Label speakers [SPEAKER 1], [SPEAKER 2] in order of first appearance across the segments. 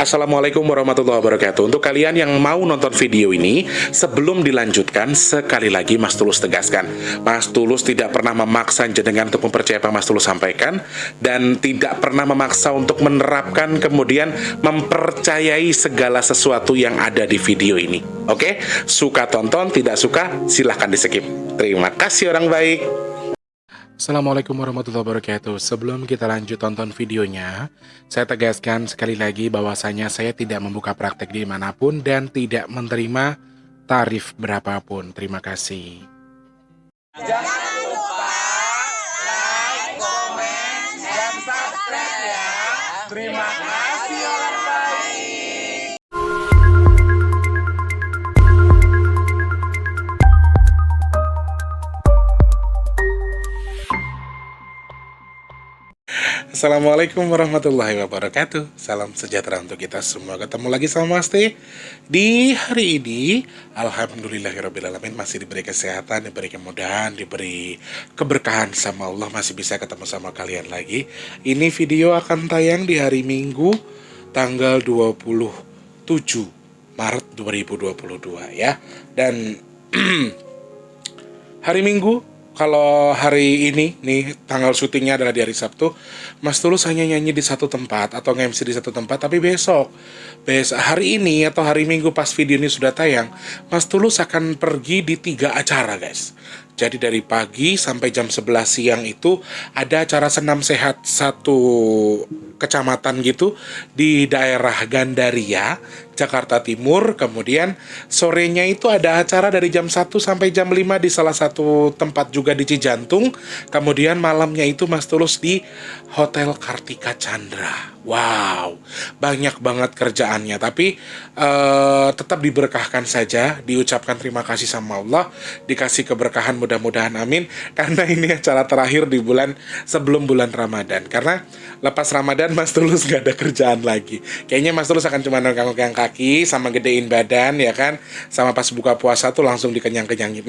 [SPEAKER 1] Assalamualaikum warahmatullahi wabarakatuh. Untuk kalian yang mau nonton video ini, sebelum dilanjutkan, sekali lagi Mas Tulus tegaskan, Mas Tulus tidak pernah memaksa jenengan untuk mempercayai apa Mas Tulus sampaikan, dan tidak pernah memaksa untuk menerapkan kemudian mempercayai segala sesuatu yang ada di video ini. Oke? Suka tonton, tidak suka silahkan di skip. Terima kasih orang baik. Assalamualaikum warahmatullahi wabarakatuh. Sebelum kita lanjut tonton videonya, saya tegaskan sekali lagi bahwasanya saya tidak membuka praktek dimanapun dan tidak menerima tarif berapapun. Terima kasih.
[SPEAKER 2] Jangan lupa like, komen, dan subscribe ya. Terima kasih orang baik.
[SPEAKER 1] Assalamualaikum warahmatullahi wabarakatuh. Salam sejahtera untuk kita semua. Ketemu lagi sama Mas T di hari ini. Alhamdulillahirrahmanirrahim. Masih diberi kesehatan, diberi kemudahan, diberi keberkahan sama Allah. Masih bisa ketemu sama kalian lagi. Ini video akan tayang di hari Minggu tanggal 27 Maret 2022 ya. Dan hari Minggu, kalau hari ini nih tanggal syutingnya adalah di hari Sabtu, Mas Tulus hanya nyanyi di satu tempat atau nge-MC di satu tempat. Tapi besok hari ini atau hari Minggu pas video ini sudah tayang, Mas Tulus akan pergi di 3 acara guys. Jadi dari pagi sampai jam 11 siang itu ada acara senam sehat satu kecamatan gitu di daerah Gandaria, Jakarta Timur. Kemudian sorenya itu ada acara dari jam 1 sampai jam 5 di salah satu tempat juga di Cijantung. Kemudian malamnya itu Mas Tulus di Hotel Kartika Chandra. Wow, banyak banget kerjaannya. Tapi tetap diberkahkan saja, diucapkan terima kasih sama Allah, dikasih keberkahan mudah-mudahan amin. Karena ini acara terakhir di bulan sebelum bulan Ramadan. Karena lepas Ramadan Mas Tulus gak ada kerjaan lagi. Kayaknya Mas Tulus akan cuma nongkrong kaki sama gedein badan ya kan. Sama pas buka puasa tuh langsung dikenyang-kenyangin.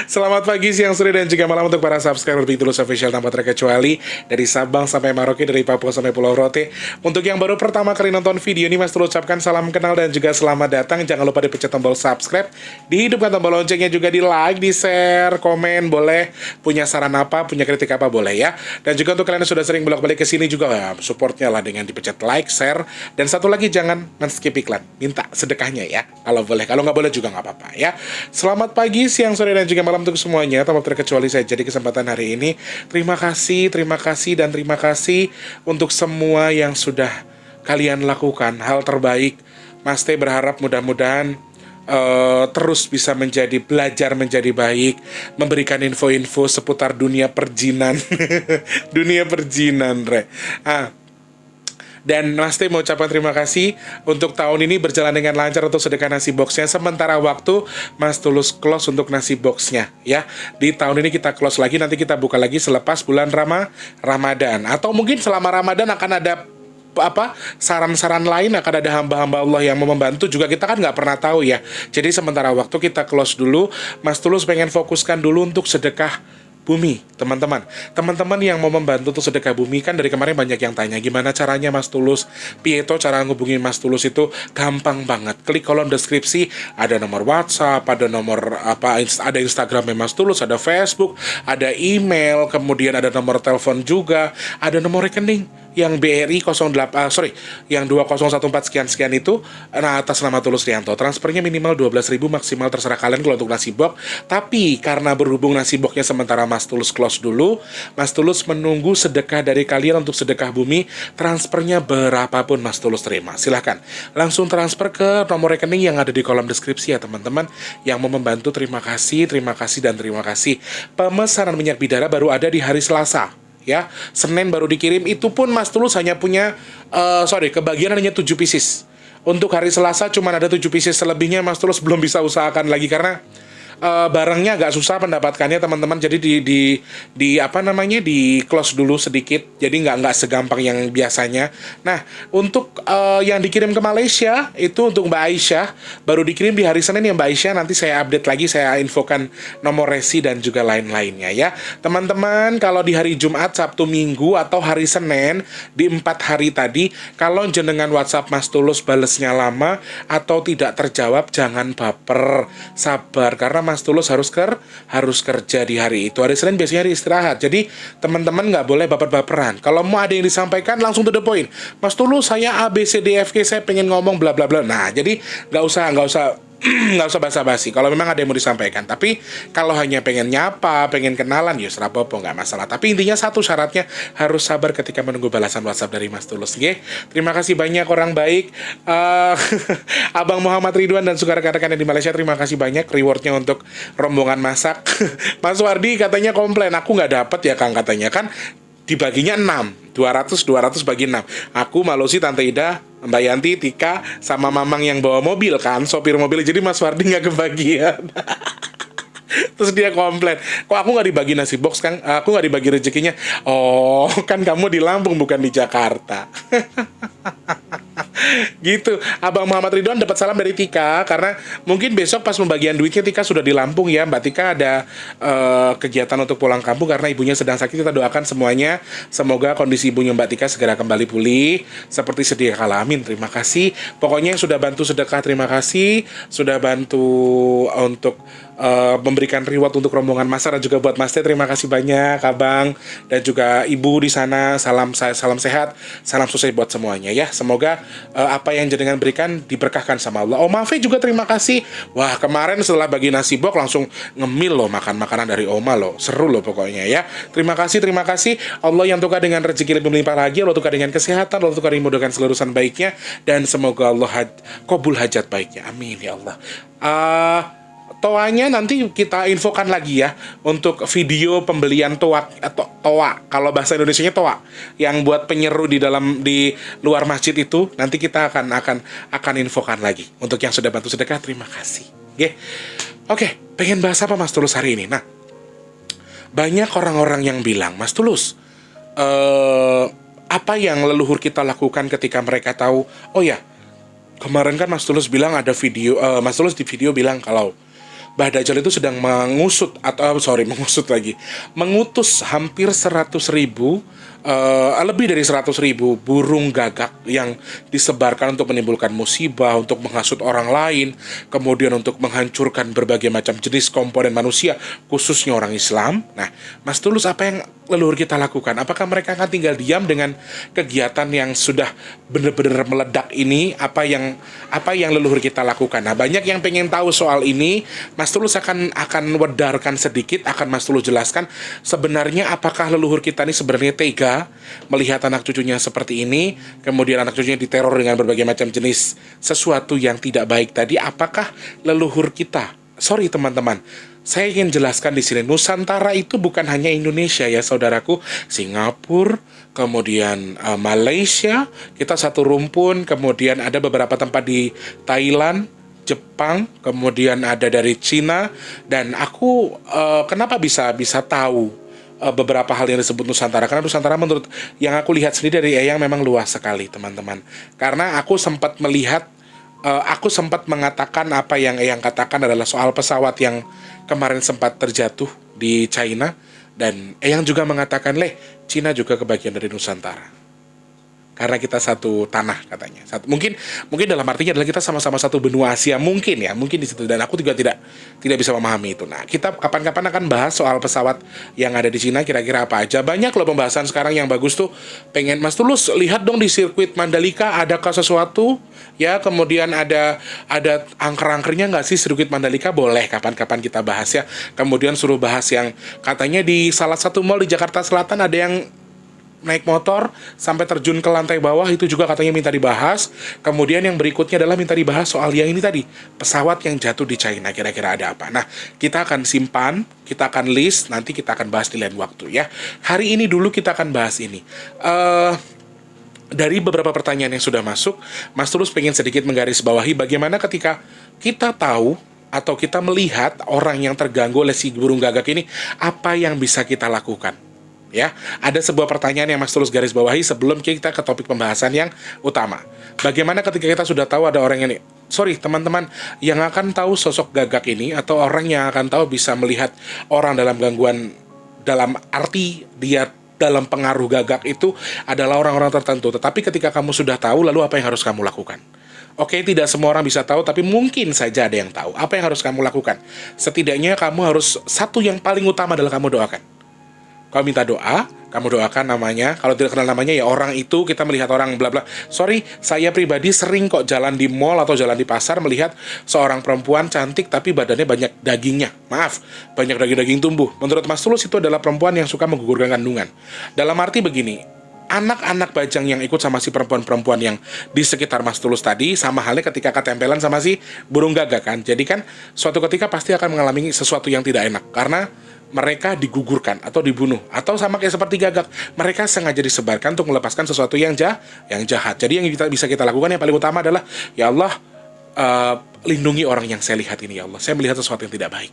[SPEAKER 1] Selamat pagi, siang, sore, dan juga malam untuk para subscriber Big Tulus Official tanpa terkecuali. Dari Sabang sampai Merauke, dari Papua sampai Pulau Rote. Untuk yang baru pertama kali nonton video ini, Mas Tulus ucapkan salam kenal dan juga selamat datang. Jangan lupa dipencet tombol subscribe, dihidupkan tombol loncengnya, juga di like, di share, komen boleh. Punya saran apa, punya kritik apa boleh ya. Dan juga untuk kalian yang sudah sering bolak-balik ke sini juga supportnya lah dengan dipencet like, share, dan satu lagi jangan men-skip iklan. Minta sedekahnya ya, kalau boleh. Kalau nggak boleh juga nggak apa-apa ya. Selamat pagi, siang, sore, dan juga malam untuk semuanya tanpa terkecuali saya. Jadi kesempatan hari ini terima kasih, dan terima kasih untuk semua yang sudah kalian lakukan hal terbaik. Mas T berharap mudah-mudahan terus bisa belajar menjadi baik, memberikan info-info seputar dunia perjinan. Dunia perjinan dan Mas T mau ucapkan terima kasih untuk tahun ini berjalan dengan lancar untuk sedekah nasi boxnya. Sementara waktu Mas Tulus close untuk nasi boxnya ya. Di tahun ini kita close lagi, nanti kita buka lagi selepas bulan Ramadan. Atau mungkin selama Ramadan akan ada saran-saran lain, akan ada hamba-hamba Allah yang mau membantu juga, kita kan nggak pernah tahu ya. Jadi sementara waktu kita close dulu. Mas Tulus pengen fokuskan dulu untuk sedekah bumi, teman-teman yang mau membantu untuk sedekah bumi. Kan dari kemarin banyak yang tanya gimana caranya Mas Tulus, Pieto cara ngubungin Mas Tulus. Itu gampang banget, klik kolom deskripsi, ada nomor WhatsApp, ada nomor ada Instagramnya Mas Tulus, ada Facebook, ada email, kemudian ada nomor telepon juga, ada nomor rekening yang BRI yang 2014 sekian itu, atas nama Tulus Rianto. Transfernya minimal 12.000, maksimal terserah kalian kalau untuk nasi box. Tapi karena berhubung nasi boxnya sementara Mas Tulus close dulu, Mas Tulus menunggu sedekah dari kalian untuk sedekah bumi. Transfernya berapapun Mas Tulus terima, silahkan langsung transfer ke nomor rekening yang ada di kolom deskripsi ya teman-teman. Yang mau membantu terima kasih, dan terima kasih. Pemesanan minyak bidara baru ada di hari Selasa ya, Senin baru dikirim. Itu pun Mas Tulus hanya punya kebagian hanya 7 pieces. Untuk hari Selasa cuma ada 7 pieces, selebihnya Mas Tulus belum bisa usahakan lagi karena barangnya agak susah mendapatkannya teman-teman. Jadi di apa namanya, di close dulu sedikit. Jadi nggak segampang yang biasanya. Nah, untuk yang dikirim ke Malaysia itu untuk Mbak Aisyah baru dikirim di hari Senin ya Mbak Aisyah. Nanti saya update lagi, saya infokan nomor resi dan juga lain-lainnya ya. Teman-teman, kalau di hari Jumat, Sabtu, Minggu atau hari Senin di 4 hari tadi, kalau jenengan WhatsApp Mas Tulus balesnya lama atau tidak terjawab, jangan baper, sabar karena Mas Tulus harus kerja di hari itu. Hari Senin biasanya hari istirahat. Jadi teman-teman nggak boleh baper-baperan. Kalau mau ada yang disampaikan langsung to the point. Mas Tulus, saya A B C D F G, saya pengen ngomong bla bla bla. Nah, jadi nggak usah nggak usah basa-basi kalau memang ada yang mau disampaikan. Tapi kalau hanya pengen nyapa, pengen kenalan, ya serapopo, nggak masalah. Tapi intinya satu syaratnya, harus sabar ketika menunggu balasan WhatsApp dari Mas Tulus. Oke? Terima kasih banyak orang baik. Abang Muhammad Ridwan dan juga rekan-rekan yang di Malaysia, terima kasih banyak rewardnya untuk rombongan masak. Mas Wardi katanya komplain, aku nggak dapet ya Kang, katanya kan dibaginya 6, 200 bagi 6. Aku, Malosi, Tante Ida, Mbak Yanti, Tika, sama Mamang yang bawa mobil kan, sopir mobil. Jadi Mas Wardi nggak kebagian. Terus dia komplain, kok aku nggak dibagi nasi box Kang? Aku nggak dibagi rezekinya. Oh, kan kamu di Lampung bukan di Jakarta. Gitu. Abang Muhammad Ridwan dapat salam dari Tika, karena mungkin besok pas pembagian duitnya Tika sudah di Lampung ya. Mbak Tika ada kegiatan untuk pulang kampung karena ibunya sedang sakit. Kita doakan semuanya, semoga kondisi ibunya Mbak Tika segera kembali pulih seperti sedia kala. Amin. Terima kasih. Pokoknya yang sudah bantu sedekah, terima kasih. Sudah bantu untuk memberikan reward untuk rombongan masa, dan juga buat Mas Teh, terima kasih banyak Abang dan juga Ibu di sana. Salam sehat, salam sukses buat semuanya ya. Semoga apa yang jenengan berikan diberkahkan sama Allah. Oma Fe juga terima kasih. Wah, kemarin setelah bagi nasi box langsung ngemil loh, makan makanan dari Oma loh. Seru loh pokoknya ya. Terima kasih. Allah yang tukar dengan rezeki lebih melimpah lagi, Allah tukar dengan kesehatan, Allah tukar dimudahkan seluruh urusan baiknya, dan semoga Allah kabul hajat baiknya. Amin ya Allah. Toanya nanti kita infokan lagi ya, untuk video pembelian toa atau toa, kalau bahasa Indonesianya toa, yang buat penyeru di luar masjid itu, nanti kita akan infokan lagi. Untuk yang sudah bantu sedekah, terima kasih. Oke, pengen bahas apa Mas Tulus hari ini? Nah, banyak orang-orang yang bilang, Mas Tulus, apa yang leluhur kita lakukan ketika mereka tahu, oh ya, kemarin kan Mas Tulus bilang ada video, Mas Tulus di video bilang kalau Mbah Dajjal itu sedang mengutus hampir 100.000, lebih dari 100.000 burung gagak yang disebarkan untuk menimbulkan musibah, untuk menghasut orang lain, kemudian untuk menghancurkan berbagai macam jenis komponen manusia, khususnya orang Islam. Nah, Mas Tulus, apa yang leluhur kita lakukan? Apakah mereka akan tinggal diam dengan kegiatan yang sudah benar-benar meledak ini? Apa yang leluhur kita lakukan? Nah, banyak yang pengen tahu soal ini. Mas Tulus akan wedarkan sedikit, akan Mas Tulus jelaskan sebenarnya apakah leluhur kita ini sebenarnya tega melihat anak cucunya seperti ini, kemudian anak cucunya diteror dengan berbagai macam jenis sesuatu yang tidak baik tadi. Apakah leluhur kita, sorry teman-teman, saya ingin jelaskan di sini, Nusantara itu bukan hanya Indonesia ya saudaraku, Singapura, kemudian Malaysia, kita satu rumpun, kemudian ada beberapa tempat di Thailand, Jepang, kemudian ada dari Cina, dan aku kenapa bisa tahu beberapa hal yang disebut Nusantara, karena Nusantara menurut yang aku lihat sendiri dari Eyang memang luas sekali teman-teman, karena aku sempat melihat, aku sempat mengatakan apa yang Eyang katakan adalah soal pesawat yang kemarin sempat terjatuh di China, dan Eyang juga mengatakan, Cina juga kebagian dari Nusantara. Karena kita satu tanah katanya. Mungkin dalam artinya adalah kita sama-sama satu benua Asia, mungkin di situ, dan aku juga tidak bisa memahami itu. Nah, kita kapan-kapan akan bahas soal pesawat yang ada di Cina, kira-kira apa aja. Banyak loh pembahasan sekarang yang bagus tuh. Pengen Mas Tulus lihat dong di sirkuit Mandalika adakah sesuatu ya, kemudian ada angker-angkernya nggak sih sirkuit Mandalika? Boleh kapan-kapan kita bahas ya. Kemudian suruh bahas yang katanya di salah satu mall di Jakarta Selatan ada yang naik motor sampai terjun ke lantai bawah, itu juga katanya minta dibahas. Kemudian yang berikutnya adalah minta dibahas soal yang ini tadi, pesawat yang jatuh di China, kira-kira ada apa. Nah, kita akan simpan, kita akan list, nanti kita akan bahas di lain waktu ya. Hari ini dulu kita akan bahas ini. Dari beberapa pertanyaan yang sudah masuk, Mas Tulus pengen sedikit menggarisbawahi bagaimana ketika kita tahu atau kita melihat orang yang terganggu oleh si burung gagak ini, apa yang bisa kita lakukan? Ya, ada sebuah pertanyaan yang Mas Tulus garis bawahi sebelum kita ke topik pembahasan yang utama. Bagaimana ketika kita sudah tahu ada orang ini? Sorry teman-teman, yang akan tahu sosok gagak ini atau orang yang akan tahu bisa melihat orang dalam gangguan, dalam arti dia dalam pengaruh gagak itu adalah orang-orang tertentu. Tetapi ketika kamu sudah tahu, lalu apa yang harus kamu lakukan? Oke, tidak semua orang bisa tahu, tapi mungkin saja ada yang tahu. Apa yang harus kamu lakukan? Setidaknya kamu harus, satu yang paling utama adalah kamu doakan. Kamu minta doa, kamu doakan namanya. Kalau tidak kenal namanya, ya orang itu, kita melihat orang bla bla. Sorry, saya pribadi sering kok jalan di mall atau jalan di pasar melihat seorang perempuan cantik tapi badannya banyak dagingnya. Maaf, banyak daging-daging tumbuh. Menurut Mas Tulus itu adalah perempuan yang suka menggugurkan kandungan. Dalam arti begini, anak-anak bajang yang ikut sama si perempuan-perempuan yang di sekitar Mas Tulus tadi, sama halnya ketika ketempelan sama si burung gagak kan. Jadi kan suatu ketika pasti akan mengalami sesuatu yang tidak enak, karena mereka digugurkan atau dibunuh, atau sama kayak seperti gagak, mereka sengaja disebarkan untuk melepaskan sesuatu yang jahat. Jadi yang bisa kita lakukan yang paling utama adalah, ya Allah, lindungi orang yang saya lihat ini, ya Allah, saya melihat sesuatu yang tidak baik.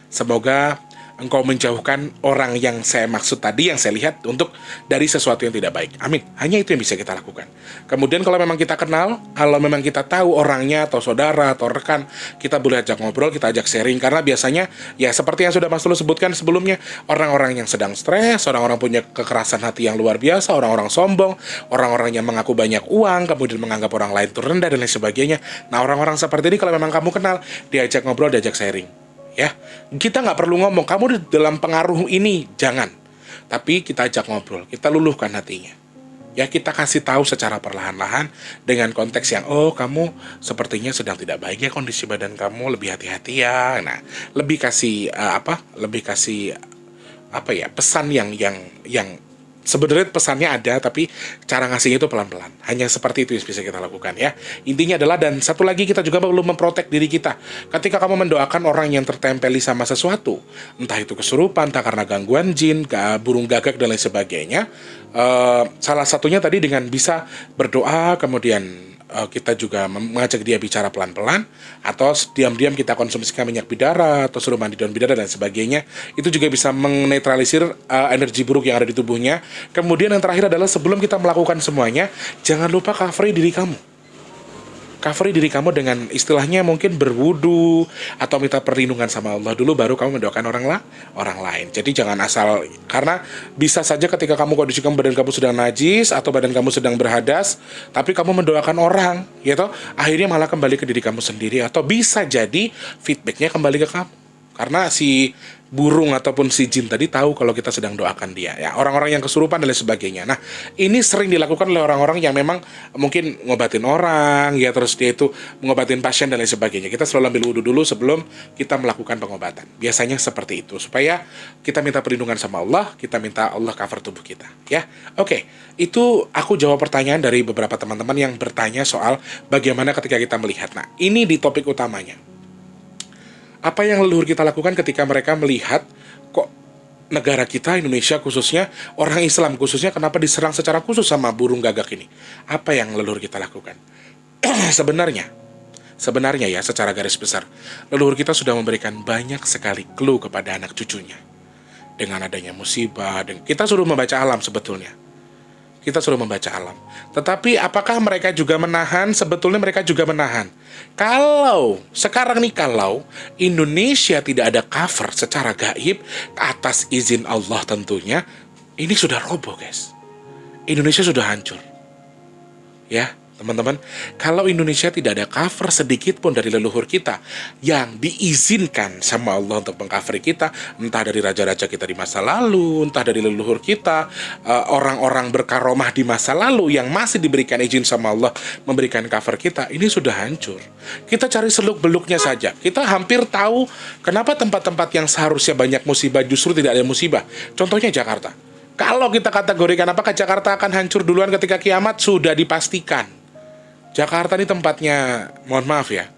[SPEAKER 1] Semoga Engkau menjauhkan orang yang saya maksud tadi, yang saya lihat, untuk dari sesuatu yang tidak baik. Amin. Hanya itu yang bisa kita lakukan. Kemudian kalau memang kita kenal, kalau memang kita tahu orangnya, atau saudara, atau rekan, kita boleh ajak ngobrol, kita ajak sharing. Karena biasanya, ya seperti yang sudah Mas Tulus sebutkan sebelumnya, orang-orang yang sedang stres, orang-orang punya kekerasan hati yang luar biasa, orang-orang sombong, orang-orang yang mengaku banyak uang, kemudian menganggap orang lain itu rendah, dan lain sebagainya. Nah, orang-orang seperti ini kalau memang kamu kenal, diajak ngobrol, diajak sharing. Ya, kita nggak perlu ngomong, kamu di dalam pengaruh ini, jangan. Tapi kita ajak ngobrol, kita luluhkan hatinya. Ya, kita kasih tahu secara perlahan-lahan dengan konteks yang, oh kamu sepertinya sedang tidak baik ya kondisi badan kamu, lebih hati-hati ya. Nah, lebih kasih pesan yang sebenarnya pesannya ada, tapi cara ngasihnya itu pelan-pelan. Hanya seperti itu yang bisa kita lakukan ya. Intinya adalah, dan satu lagi, kita juga perlu memprotek diri kita. Ketika kamu mendoakan orang yang tertempeli sama sesuatu, entah itu kesurupan, entah karena gangguan jin, burung gagak, dan lain sebagainya, salah satunya tadi dengan bisa berdoa, kemudian kita juga mengajak dia bicara pelan-pelan, atau diam-diam kita konsumsikan minyak bidara atau suruh mandi daun bidara dan sebagainya. Itu juga bisa menetralisir energi buruk yang ada di tubuhnya. Kemudian yang terakhir adalah, sebelum kita melakukan semuanya, jangan lupa cover diri kamu. Cover diri kamu dengan istilahnya mungkin berwudu atau minta perlindungan sama Allah dulu, baru kamu mendoakan orang lain. Jadi jangan asal, karena bisa saja ketika kamu kondisi kamu, badan kamu sedang najis atau badan kamu sedang berhadas, tapi kamu mendoakan orang, gitu, akhirnya malah kembali ke diri kamu sendiri, atau bisa jadi feedbacknya kembali ke kamu. Karena si burung ataupun si jin tadi tahu kalau kita sedang doakan dia, ya, orang-orang yang kesurupan dan lain sebagainya. Nah, ini sering dilakukan oleh orang-orang yang memang mungkin ngobatin orang, ya, terus dia itu mengobatin pasien dan lain sebagainya. Kita selalu ambil wudhu dulu sebelum kita melakukan pengobatan. Biasanya seperti itu, supaya kita minta perlindungan sama Allah, kita minta Allah cover tubuh kita, ya. Oke, itu aku jawab pertanyaan dari beberapa teman-teman yang bertanya soal bagaimana ketika kita melihat. Nah, ini di topik utamanya. Apa yang leluhur kita lakukan ketika mereka melihat kok negara kita, Indonesia khususnya, orang Islam khususnya, kenapa diserang secara khusus sama burung gagak ini? Apa yang leluhur kita lakukan? Sebenarnya ya, secara garis besar, leluhur kita sudah memberikan banyak sekali clue kepada anak cucunya. Dengan adanya musibah, kita suruh membaca alam sebetulnya. Kita suruh membaca alam. Tetapi apakah mereka juga menahan? Sebetulnya mereka juga menahan. Kalau Indonesia tidak ada cover secara gaib, atas izin Allah tentunya, ini sudah roboh, guys. Indonesia sudah hancur. Ya, teman-teman, kalau Indonesia tidak ada cover sedikit pun dari leluhur kita yang diizinkan sama Allah untuk mengcover kita, entah dari raja-raja kita di masa lalu, entah dari leluhur kita, orang-orang berkaromah di masa lalu yang masih diberikan izin sama Allah memberikan cover kita, ini sudah hancur. Kita cari seluk-beluknya saja. Kita hampir tahu kenapa tempat-tempat yang seharusnya banyak musibah justru tidak ada musibah. Contohnya Jakarta. Kalau kita kategorikan apakah Jakarta akan hancur duluan ketika kiamat, sudah dipastikan. Jakarta ini tempatnya, mohon maaf ya,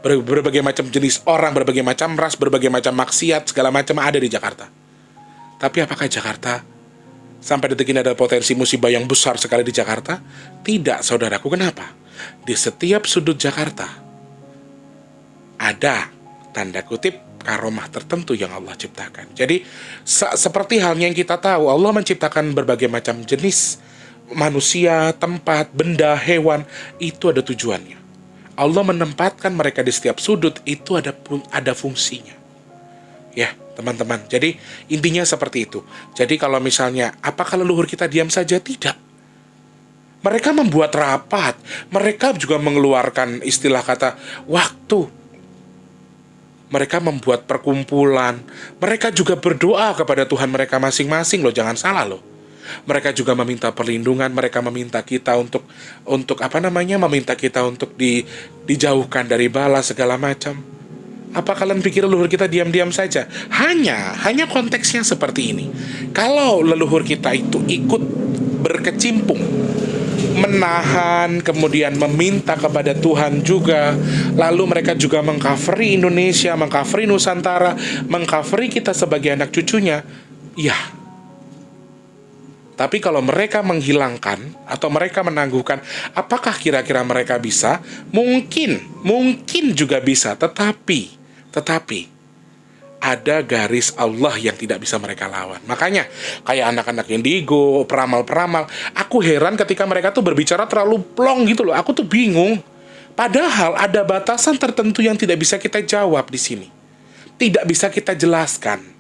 [SPEAKER 1] berbagai macam jenis orang, berbagai macam ras, berbagai macam maksiat, segala macam ada di Jakarta. Tapi apakah Jakarta sampai detik ini ada potensi musibah yang besar sekali di Jakarta? Tidak, saudaraku. Kenapa? Di setiap sudut Jakarta ada tanda kutip karomah tertentu yang Allah ciptakan. Jadi seperti halnya yang kita tahu, Allah menciptakan berbagai macam jenis manusia, tempat, benda, hewan, itu ada tujuannya. Allah menempatkan mereka di setiap sudut, itu ada fungsinya. Ya, teman-teman. Jadi intinya seperti itu. Jadi kalau misalnya, apakah leluhur kita diam saja? Tidak. Mereka membuat rapat, mereka juga mengeluarkan istilah kata waktu. Mereka membuat perkumpulan, mereka juga berdoa kepada Tuhan mereka masing-masing loh, jangan salah loh. Mereka juga meminta perlindungan, mereka meminta kita untuk meminta kita untuk dijauhkan dari bala segala macam. Apa kalian pikir leluhur kita diam-diam saja? Hanya konteksnya seperti ini. Kalau leluhur kita itu ikut berkecimpung, menahan, kemudian meminta kepada Tuhan juga, lalu mereka juga mengcovery Indonesia, mengcovery Nusantara, mengcovery kita sebagai anak cucunya, ya. Tapi kalau mereka menghilangkan atau mereka menangguhkan, apakah kira-kira mereka bisa? Mungkin juga bisa, tetapi ada garis Allah yang tidak bisa mereka lawan. Makanya kayak anak-anak indigo, peramal-peramal, aku heran ketika mereka tuh berbicara terlalu plong gitu loh. Aku tuh bingung. Padahal ada batasan tertentu yang tidak bisa kita jawab di sini. Tidak bisa kita jelaskan.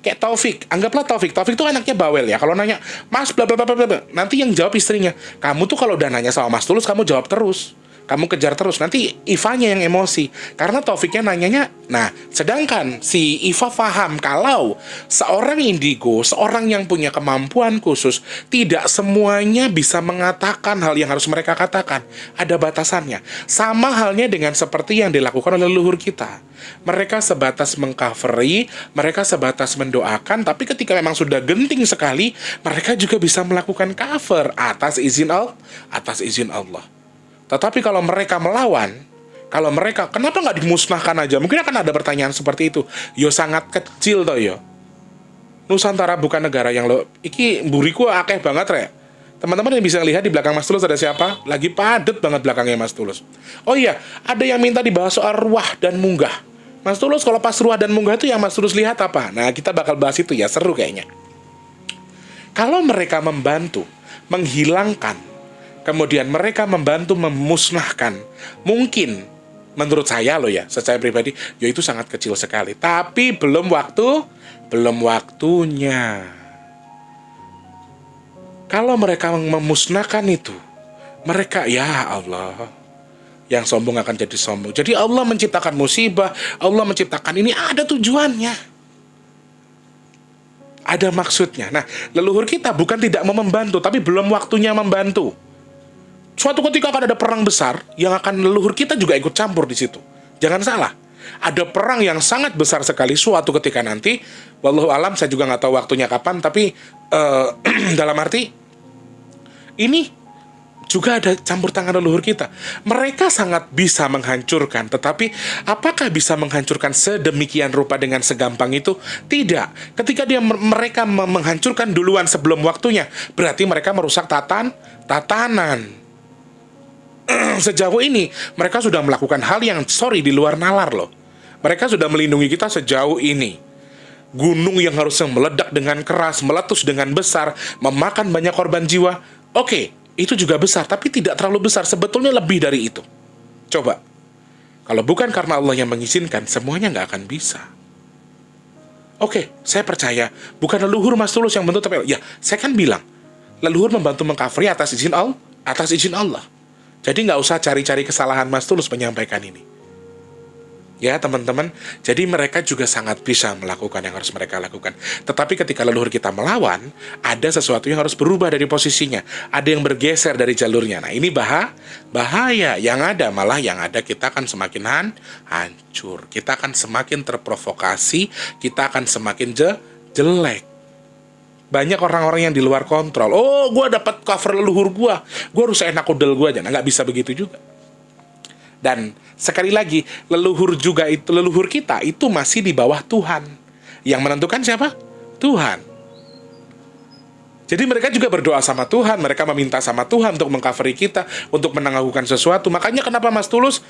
[SPEAKER 1] Kayak Taufik, anggaplah Taufik tuh anaknya bawel ya. Kalau nanya, "Mas bla bla bla bla," nanti yang jawab istrinya. Kamu tuh kalau udah nanya sama Mas Tulus, kamu jawab terus. Kamu kejar terus, nanti Ivanya yang emosi. Karena Taufiknya nanyanya, nah, sedangkan si Iva paham kalau seorang indigo, seorang yang punya kemampuan khusus, tidak semuanya bisa mengatakan hal yang harus mereka katakan. Ada batasannya. Sama halnya dengan seperti yang dilakukan oleh leluhur kita. Mereka sebatas mengcovery, mereka sebatas mendoakan, tapi ketika memang sudah genting sekali, mereka juga bisa melakukan cover atas izin Allah. Tetapi kalau mereka melawan, kalau mereka, kenapa nggak dimusnahkan aja? Mungkin akan ada pertanyaan seperti itu. Yo sangat kecil toh yo. Nusantara bukan negara yang lo, iki buriku akeh banget re. Teman-teman yang bisa lihat di belakang Mas Tulus ada siapa? Lagi padet banget belakangnya Mas Tulus. Oh iya, ada yang minta dibahas soal ruah dan munggah. Mas Tulus kalau pas ruah dan munggah itu yang Mas Tulus lihat apa? Nah, kita bakal bahas itu ya, seru kayaknya. Kalau mereka membantu menghilangkan, kemudian mereka membantu memusnahkan, mungkin menurut saya loh ya, secara pribadi, ya itu sangat kecil sekali. Tapi belum waktunya. Kalau mereka memusnahkan itu, mereka, ya Allah, yang sombong akan jadi sombong. Jadi Allah menciptakan musibah, Allah menciptakan ini ada tujuannya. Ada maksudnya. Nah, leluhur kita bukan tidak mau membantu, tapi belum waktunya membantu. Suatu ketika akan ada perang besar yang akan leluhur kita juga ikut campur di situ. Jangan salah. Ada perang yang sangat besar sekali suatu ketika nanti. Wallahu alam, saya juga nggak tahu waktunya kapan, tapi dalam arti ini juga ada campur tangan leluhur kita. Mereka sangat bisa menghancurkan, tetapi apakah bisa menghancurkan sedemikian rupa dengan segampang itu? Tidak. Ketika mereka menghancurkan duluan sebelum waktunya, berarti mereka merusak tatanan. Sejauh ini mereka sudah melakukan hal yang di luar nalar loh. Mereka sudah melindungi kita sejauh ini. Gunung yang harusnya meledak dengan keras, meletus dengan besar, memakan banyak korban jiwa. Oke, itu juga besar, tapi tidak terlalu besar. Sebetulnya lebih dari itu. Coba, kalau bukan karena Allah yang mengizinkan, semuanya nggak akan bisa. Oke, saya percaya bukan leluhur Mas Tulus yang bentuk, tapi ya saya kan bilang leluhur membantu mengcovery atas izin Allah. Jadi nggak usah cari-cari kesalahan Mas Tulus menyampaikan ini. Ya teman-teman, jadi mereka juga sangat bisa melakukan yang harus mereka lakukan. Tetapi ketika leluhur kita melawan, ada sesuatu yang harus berubah dari posisinya. Ada yang bergeser dari jalurnya. Nah ini bahaya. Yang ada kita akan semakin hancur. Kita akan semakin terprovokasi. Kita akan semakin jelek. Banyak orang-orang yang di luar kontrol. Oh, gue dapat cover leluhur gue harus enak udel gue aja. Nah, nggak bisa begitu juga. Dan sekali lagi, leluhur kita itu masih di bawah Tuhan. Yang menentukan siapa? Tuhan. Jadi mereka juga berdoa sama Tuhan, mereka meminta sama Tuhan untuk mengcovery kita, untuk menangguhkan sesuatu. Makanya kenapa Mas Tulus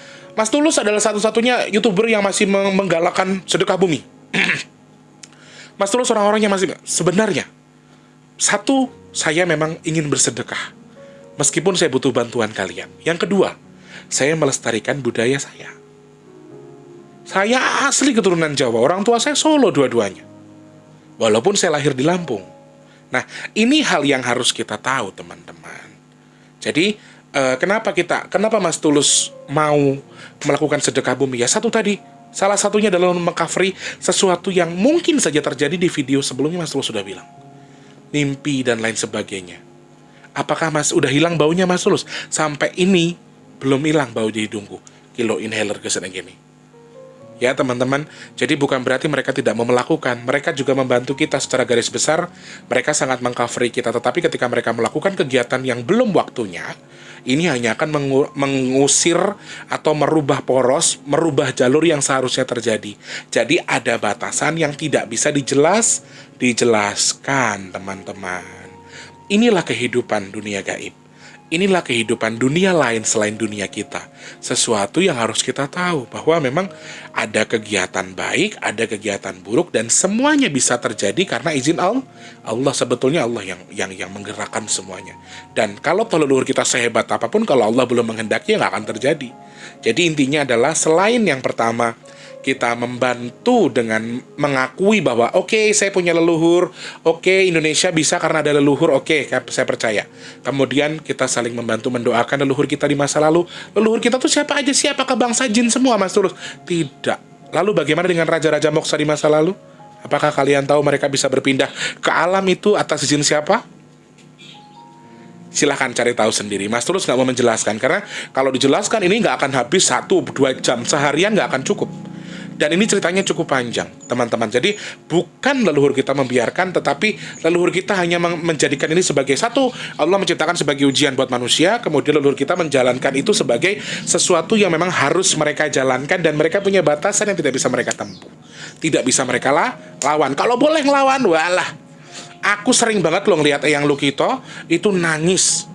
[SPEAKER 1] adalah satu-satunya YouTuber yang masih menggalakkan sedekah bumi. Mas Tulus orang-orang yang masih, sebenarnya, satu, saya memang ingin bersedekah, meskipun saya butuh bantuan kalian. Yang kedua, saya melestarikan budaya saya. Saya asli keturunan Jawa, orang tua saya Solo dua-duanya. Walaupun saya lahir di Lampung. Nah, ini hal yang harus kita tahu, teman-teman. Jadi, kenapa Mas Tulus mau melakukan sedekah bumi? Ya, satu tadi, salah satunya adalah meng-covery sesuatu yang mungkin saja terjadi di video sebelumnya. Mas Tulus sudah bilang, mimpi dan lain sebagainya. Apakah udah hilang baunya Mas Tulus? Sampai ini belum hilang bau di hidungku. Kilo inhaler kesana gini. Ya teman-teman, jadi bukan berarti mereka tidak mau melakukan. Mereka juga membantu kita secara garis besar. Mereka sangat meng-covery kita. Tetapi ketika mereka melakukan kegiatan yang belum waktunya, ini hanya akan mengusir atau merubah poros, merubah jalur yang seharusnya terjadi. Jadi ada batasan yang tidak bisa dijelaskan, teman-teman. Inilah kehidupan dunia gaib. Inilah kehidupan dunia lain selain dunia kita. Sesuatu yang harus kita tahu, bahwa memang ada kegiatan baik, ada kegiatan buruk, dan semuanya bisa terjadi karena izin Allah. Allah sebetulnya Allah yang menggerakkan semuanya. Dan kalau leluhur kita sehebat apapun, kalau Allah belum menghendaki, nggak akan terjadi. Jadi intinya adalah, selain yang pertama, kita membantu dengan mengakui bahwa oke, saya punya leluhur, oke, Indonesia bisa karena ada leluhur, oke, saya percaya. Kemudian kita saling membantu mendoakan leluhur kita di masa lalu. Leluhur kita tuh siapa aja sih? Apakah bangsa jin semua, Mas Tulus? Tidak. Lalu bagaimana dengan raja-raja moksa di masa lalu? Apakah kalian tahu mereka bisa berpindah ke alam itu atas izin siapa? Silahkan cari tahu sendiri. Mas Tulus nggak mau menjelaskan, karena kalau dijelaskan ini nggak akan habis 1-2 jam, seharian nggak akan cukup. Dan ini ceritanya cukup panjang, teman-teman. Jadi bukan leluhur kita membiarkan, tetapi leluhur kita hanya menjadikan ini sebagai satu, Allah menciptakan sebagai ujian buat manusia. Kemudian leluhur kita menjalankan itu sebagai sesuatu yang memang harus mereka jalankan, dan mereka punya batasan yang tidak bisa mereka tempuh, tidak bisa mereka lawan. Kalau boleh ngelawan, walah, aku sering banget loh ngeliat Eyang Lukito itu nangis.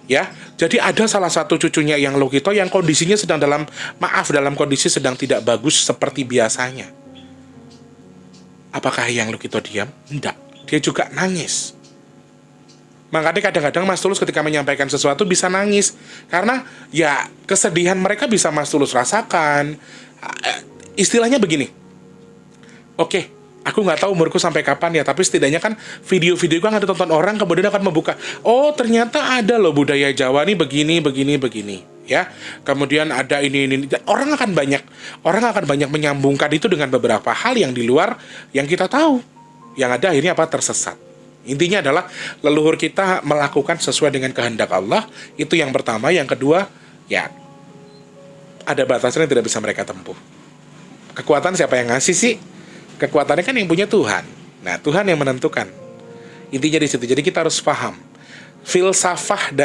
[SPEAKER 1] Ya, jadi ada salah satu cucunya Eyang Lukito yang kondisinya dalam kondisi sedang tidak bagus seperti biasanya. Apakah Eyang Lukito diam? Tidak, dia juga nangis. Makanya kadang-kadang Mas Tulus ketika menyampaikan sesuatu bisa nangis, karena ya kesedihan mereka bisa Mas Tulus rasakan. Istilahnya begini, oke, aku nggak tahu umurku sampai kapan ya, tapi setidaknya kan video-video kan ada tonton orang, kemudian akan membuka, oh ternyata ada loh budaya Jawa nih begini, ya. Kemudian ada ini. Orang akan banyak menyambungkan itu dengan beberapa hal yang di luar yang kita tahu. Yang ada akhirnya tersesat. Intinya adalah leluhur kita melakukan sesuai dengan kehendak Allah. Itu yang pertama. Yang kedua, ya ada batasan yang tidak bisa mereka tempuh. Kekuatan siapa yang ngasih sih? Kekuatannya kan yang punya Tuhan. Nah, Tuhan yang menentukan. Intinya di situ. Jadi kita harus paham. Filsafah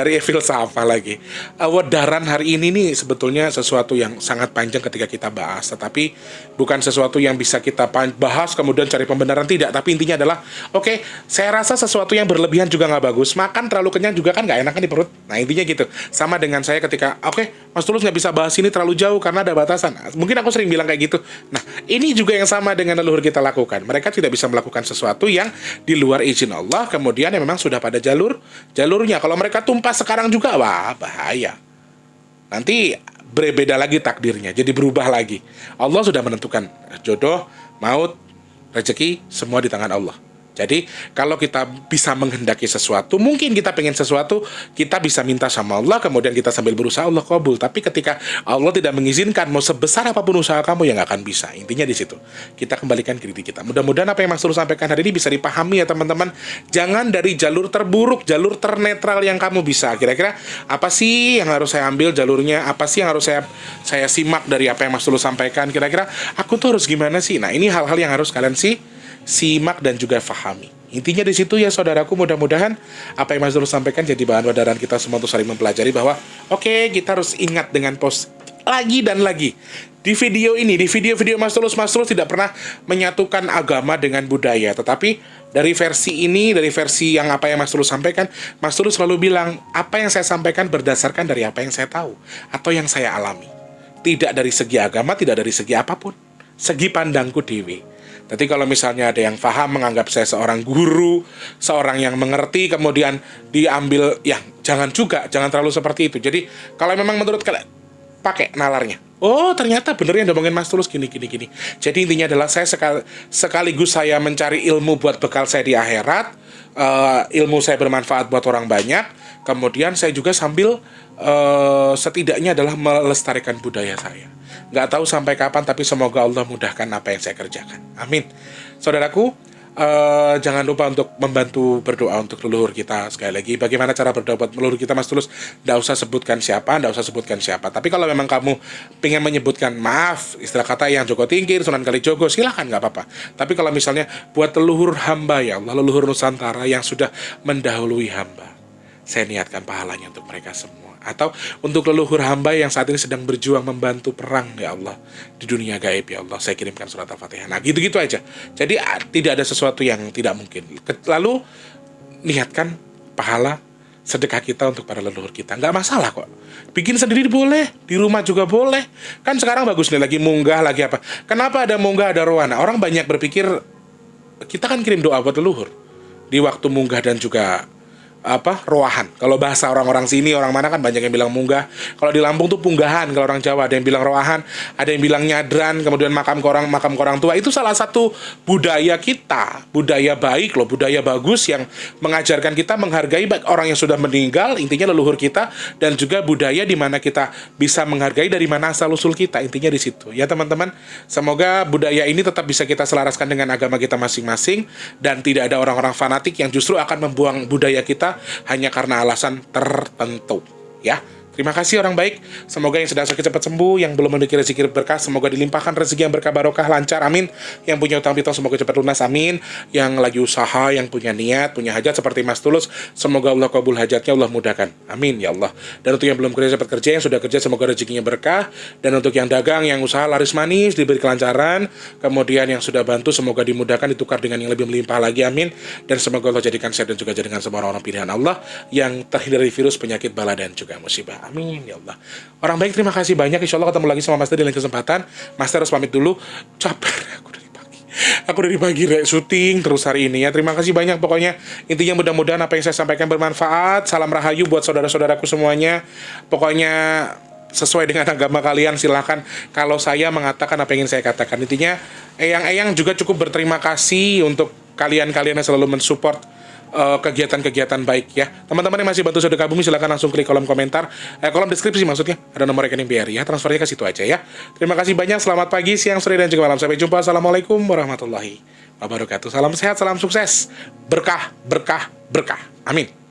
[SPEAKER 1] lagi. Wedaran hari ini nih sebetulnya sesuatu yang sangat panjang ketika kita bahas. Tetapi bukan sesuatu yang bisa kita bahas kemudian cari pembenaran, tidak. Tapi intinya adalah, oke, saya rasa sesuatu yang berlebihan juga nggak bagus. Makan terlalu kenyang juga kan nggak enak kan di perut. Nah, intinya gitu. Sama dengan saya ketika, oke, Mas Tulus nggak bisa bahas ini terlalu jauh karena ada batasan. Mungkin aku sering bilang kayak gitu. Nah, ini juga yang sama dengan leluhur kita lakukan. Mereka tidak bisa melakukan sesuatu yang di luar izin Allah, kemudian yang memang sudah pada jalurnya. Kalau mereka tumpah sekarang juga, wah bahaya. Nanti berbeda lagi takdirnya, jadi berubah lagi. Allah sudah menentukan jodoh, maut, rezeki, semua di tangan Allah. Jadi kalau kita bisa menghendaki sesuatu, mungkin kita pengen sesuatu, kita bisa minta sama Allah, kemudian kita sambil berusaha, Allah kabul. Tapi ketika Allah tidak mengizinkan, mau sebesar apapun usaha kamu, ya nggak akan bisa. Intinya di situ. Kita kembalikan ke diri kita. Mudah-mudahan apa yang Mas Tulus sampaikan hari ini bisa dipahami ya teman-teman. Jangan dari jalur terburuk, jalur ternetral yang kamu bisa. Kira-kira apa sih yang harus saya ambil jalurnya? Apa sih yang harus saya simak dari apa yang Mas Tulus sampaikan? Kira-kira aku tuh harus gimana sih? Nah, ini hal-hal yang harus kalian simak dan juga fahami. Intinya di situ ya saudaraku, mudah-mudahan apa yang Mas Tulus sampaikan jadi bahan wadaran kita semua untuk saling mempelajari bahwa oke, kita harus ingat dengan lagi dan lagi. Di video ini, di video-video Mas Tulus tidak pernah menyatukan agama dengan budaya, tetapi dari versi ini, dari versi yang apa yang Mas Tulus sampaikan, Mas Tulus selalu bilang, apa yang saya sampaikan berdasarkan dari apa yang saya tahu, atau yang saya alami. Tidak dari segi agama, tidak dari segi apapun. Segi pandangku dewi. Jadi kalau misalnya ada yang paham menganggap saya seorang guru, seorang yang mengerti, kemudian diambil, ya jangan juga, jangan terlalu seperti itu. Jadi kalau memang menurut kalian, pakai nalarnya. Oh ternyata bener yang ngomongin Mas Tulus gini. Jadi intinya adalah saya sekaligus saya mencari ilmu buat bekal saya di akhirat, ilmu saya bermanfaat buat orang banyak. Kemudian saya juga sambil setidaknya adalah melestarikan budaya saya. Nggak tahu sampai kapan, tapi semoga Allah mudahkan apa yang saya kerjakan. Amin. Saudaraku, jangan lupa untuk membantu berdoa untuk leluhur kita. Sekali lagi, bagaimana cara berdoa buat leluhur kita, Mas Tulus? Nggak usah sebutkan siapa. Tapi kalau memang kamu pengen menyebutkan, maaf, istilah kata yang Joko Tingkir, Sunan Kalijogo, silahkan, nggak apa-apa. Tapi kalau misalnya buat leluhur hamba, ya Allah, leluhur Nusantara yang sudah mendahului hamba, saya niatkan pahalanya untuk mereka semua. Atau untuk leluhur hamba yang saat ini sedang berjuang membantu perang, ya Allah, di dunia gaib, ya Allah, saya kirimkan surat Al-Fatihah. Nah, gitu-gitu aja. Jadi tidak ada sesuatu yang tidak mungkin. Lalu niatkan pahala sedekah kita untuk para leluhur kita. Nggak masalah kok. Bikin sendiri boleh, di rumah juga boleh. Kan sekarang bagus nih, lagi munggah, lagi apa. Kenapa ada munggah, ada rohana? Orang banyak berpikir, kita kan kirim doa buat leluhur di waktu munggah dan juga roahan. Kalau bahasa orang-orang sini, orang mana kan banyak yang bilang munggah. Kalau di Lampung tuh punggahan. Kalau orang Jawa ada yang bilang roahan, ada yang bilang nyadran, kemudian makam ke orang tua. Itu salah satu budaya kita, budaya baik loh, budaya bagus yang mengajarkan kita menghargai baik orang yang sudah meninggal, intinya leluhur kita, dan juga budaya di mana kita bisa menghargai dari mana asal usul kita, intinya di situ. Ya teman-teman, semoga budaya ini tetap bisa kita selaraskan dengan agama kita masing-masing, dan tidak ada orang-orang fanatik yang justru akan membuang budaya kita hanya karena alasan tertentu, ya. Terima kasih orang baik. Semoga yang sedang sakit cepat sembuh, yang belum memiliki rezeki berkah semoga dilimpahkan rezeki yang berkah barokah lancar, amin. Yang punya utang piutang semoga cepat lunas, amin. Yang lagi usaha, yang punya niat, punya hajat seperti Mas Tulus, semoga Allah kabul hajatnya, Allah mudahkan, amin ya Allah. Dan untuk yang belum kerja cepat kerja, yang sudah kerja semoga rezekinya berkah. Dan untuk yang dagang, yang usaha laris manis diberi kelancaran. Kemudian yang sudah bantu semoga dimudahkan, ditukar dengan yang lebih melimpah lagi, amin. Dan semoga Allah jadikan saya dan juga jadikan semua orang-orang pilihan Allah yang terhindar dari virus, penyakit, bala dan juga musibah. Amin ya Allah. Orang baik, terima kasih banyak. Insya Allah ketemu lagi sama Master di lain kesempatan. Master harus pamit dulu. Capek aku dari pagi syuting terus hari ini ya. Terima kasih banyak pokoknya. Intinya mudah-mudahan apa yang saya sampaikan bermanfaat. Salam rahayu buat saudara-saudaraku semuanya. Pokoknya sesuai dengan agama kalian silahkan. Kalau saya mengatakan apa yang ingin saya katakan, intinya eyang-eyang juga cukup berterima kasih untuk kalian-kalian yang selalu mensupport kegiatan-kegiatan baik ya. Teman-teman yang masih bantu sedekah bumi silahkan langsung klik kolom komentar, kolom deskripsi maksudnya, ada nomor rekening BRI ya, transfernya ke situ aja ya. Terima kasih banyak, selamat pagi, siang, sore, dan juga malam. Sampai jumpa, assalamualaikum warahmatullahi wabarakatuh. Salam sehat, salam sukses, berkah, berkah, berkah. Amin.